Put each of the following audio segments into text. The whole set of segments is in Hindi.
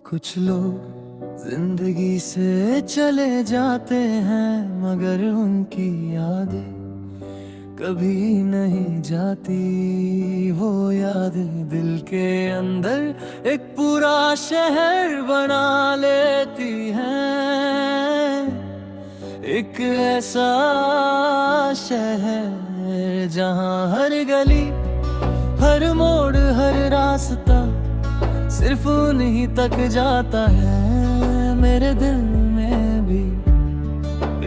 कुछ लोग जिंदगी से चले जाते हैं मगर उनकी यादें कभी नहीं जाती। वो यादें दिल के अंदर एक पूरा शहर बना लेती हैं। एक ऐसा शहर जहां हर गली, हर मोड़, हर रास्ता सिर्फ उन्हीं तक जाता है। मेरे दिल में भी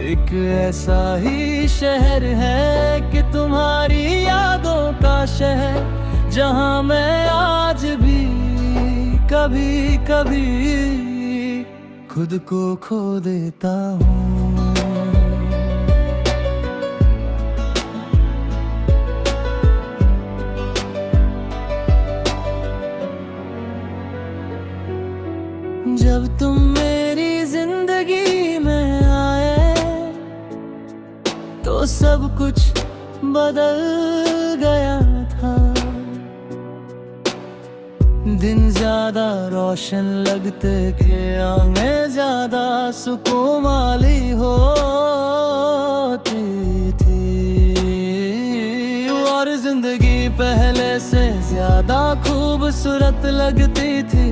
एक ऐसा ही शहर है कि तुम्हारी यादों का शहर, जहां मैं आज भी कभी कभी खुद को खो देता हूँ। जब तुम मेरी जिंदगी में आए तो सब कुछ बदल गया था। दिन ज्यादा रोशन लगते थे, आंखें ज्यादा सुकून वाली होती थी, और जिंदगी पहले से ज्यादा खूबसूरत लगती थी।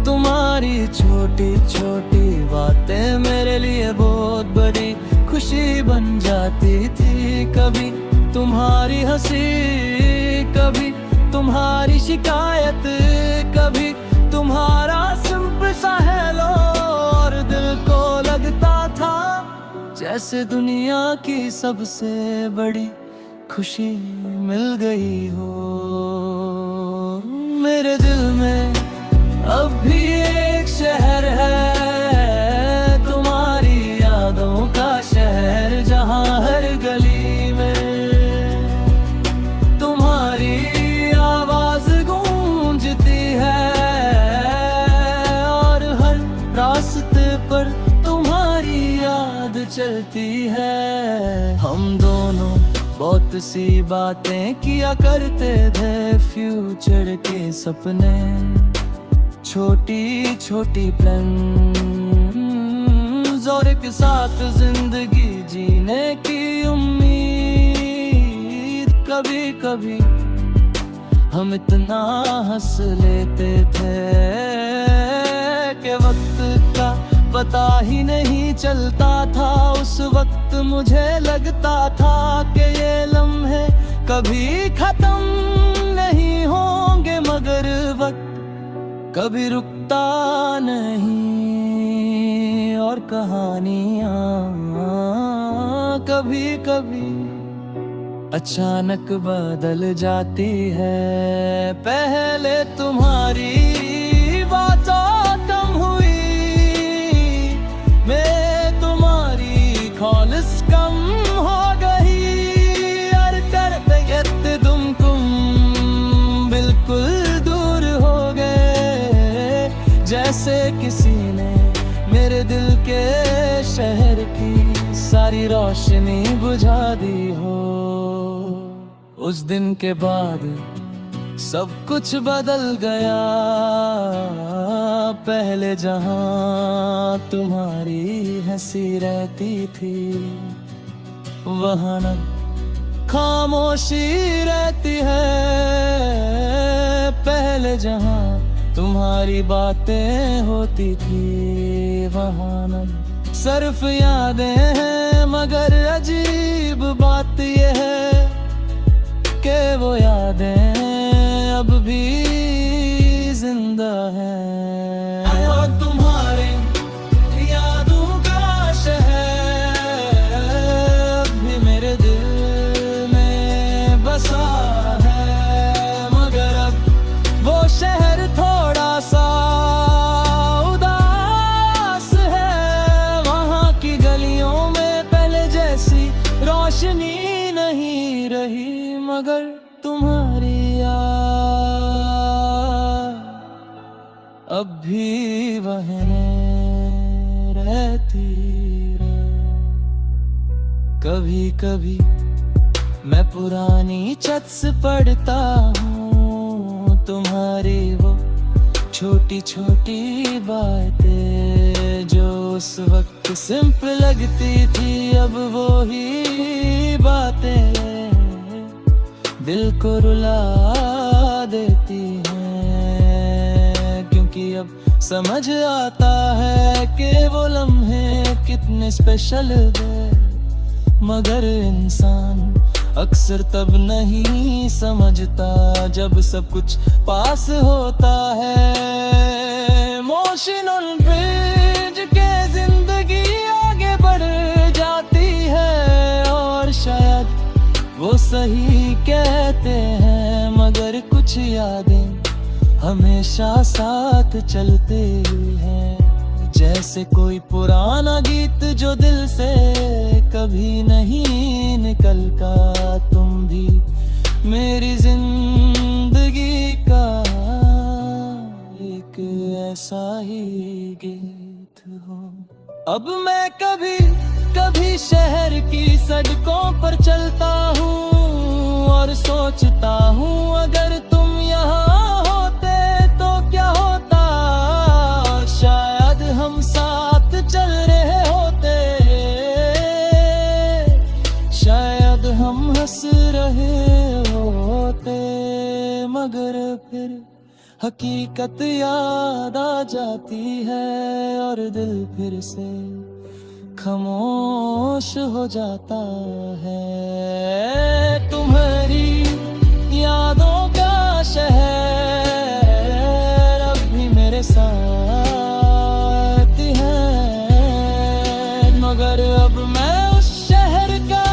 तुम्हारी छोटी छोटी बातें मेरे लिए बहुत बड़ी खुशी बन जाती थी। कभी तुम्हारी हंसी, कभी तुम्हारी शिकायत, कभी तुम्हारा सिंपल सा हेलो, और दिल को लगता था जैसे दुनिया की सबसे बड़ी खुशी मिल गई हो। मेरे दिल में अब भी एक शहर है, तुम्हारी यादों का शहर, जहां हर गली में तुम्हारी आवाज गूंजती है, और हर रास्ते पर तुम्हारी याद चलती है। हम दोनों बहुत सी बातें किया करते थे, फ्यूचर के सपने, छोटी छोटी प्लान्स, और एक साथ जिंदगी जीने की उम्मीद। कभी कभी हम इतना हंस लेते थे कि वक्त का पता ही नहीं चलता था। उस वक्त मुझे लगता था कि ये लम्हे कभी खत्म नहीं होंगे, मगर वक्त कभी रुकता नहीं, और कहानियाँ कभी कभी अचानक बदल जाती है। पहले तुम्हारी बातों कम हुई, मैं तुम्हारी कॉल्स कम हो गई, और करते करते तुम बिल्कुल दूर हो गए, जैसे किसी ने मेरे दिल के शहर की सारी रोशनी बुझा दी हो। उस दिन के बाद सब कुछ बदल गया। पहले जहां तुम्हारी हंसी रहती थी, वहां न खामोशी रहती है। पहले जहां तुम्हारी बातें होती थी, वहां न सिर्फ यादें हैं, मगर अजीब बात यह है कि वो यादें अब भी जिंदा हैं। और तुम्हारे यादों का शहर अब भी मेरे दिल में बसा है, मगर अब वो शहर थोड़ा सा उदास है। वहाँ की गलियों में पहले जैसी रोशनी नहीं रही, मगर तुम्हारी याद अब भी वहने रहती रहे। कभी कभी मैं पुरानी छत से पढ़ता हूँ तुम्हारी वो छोटी छोटी बातें जो उस वक्त सिंपल लगती थी, अब वो ही बातें दिल को रुला देती हैं। क्योंकि अब समझ आता है कि वो लम्हे कितने स्पेशल थे, मगर इंसान अक्सर तब नहीं समझता जब सब कुछ पास होता है। इमोशनल ब्रिज के जिंदगी आगे बढ़ जाती है, और शायद वो सही कहते हैं, मगर कुछ यादें हमेशा साथ चलते हैं। जैसे कोई पुराना गीत जो दिल से कभी नहीं निकलता, तुम भी मेरी जिंदगी का एक ऐसा ही गीत हो। अब मैं कभी कभी शहर की सड़कों पर चलता हूँ और सोचता हूँ, अगर तुम यहाँ होते तो क्या होता। शायद हम साथ चल रहे होते, शायद हम हंस रहे होते, मगर फिर हकीकत याद आ जाती है और दिल फिर से खामोश हो जाता है। तुम्हारी यादों का शहर अब भी मेरे साथ है, मगर अब मैं उस शहर का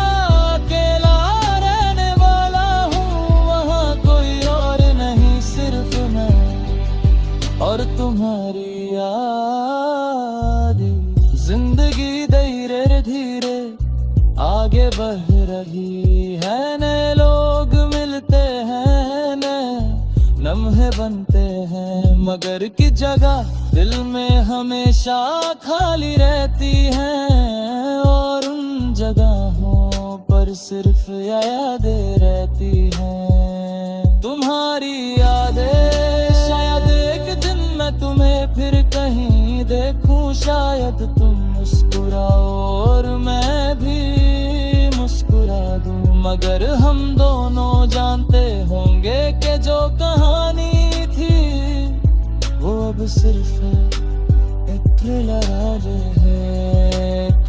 अकेला रहने वाला हूँ। वहाँ कोई और नहीं, सिर्फ मैं और तुम्हारी याद। जिंदगी धीरे धीरे आगे बढ़ रही है, नए लोग मिलते हैं, नए लम्हे बनते हैं, मगर की जगह दिल में हमेशा खाली रहती है। और उन जगहों पर सिर्फ यादें रहती हैं, तुम्हारी यादें। शायद एक दिन मैं तुम्हें फिर कहीं देखूं, शायद तुम मुस्कुराओ और मैं भी मुस्कुरा दूं, मगर हम दोनों जानते होंगे कि जो कहानी थी वो अब सिर्फ एक थ्रिलर है।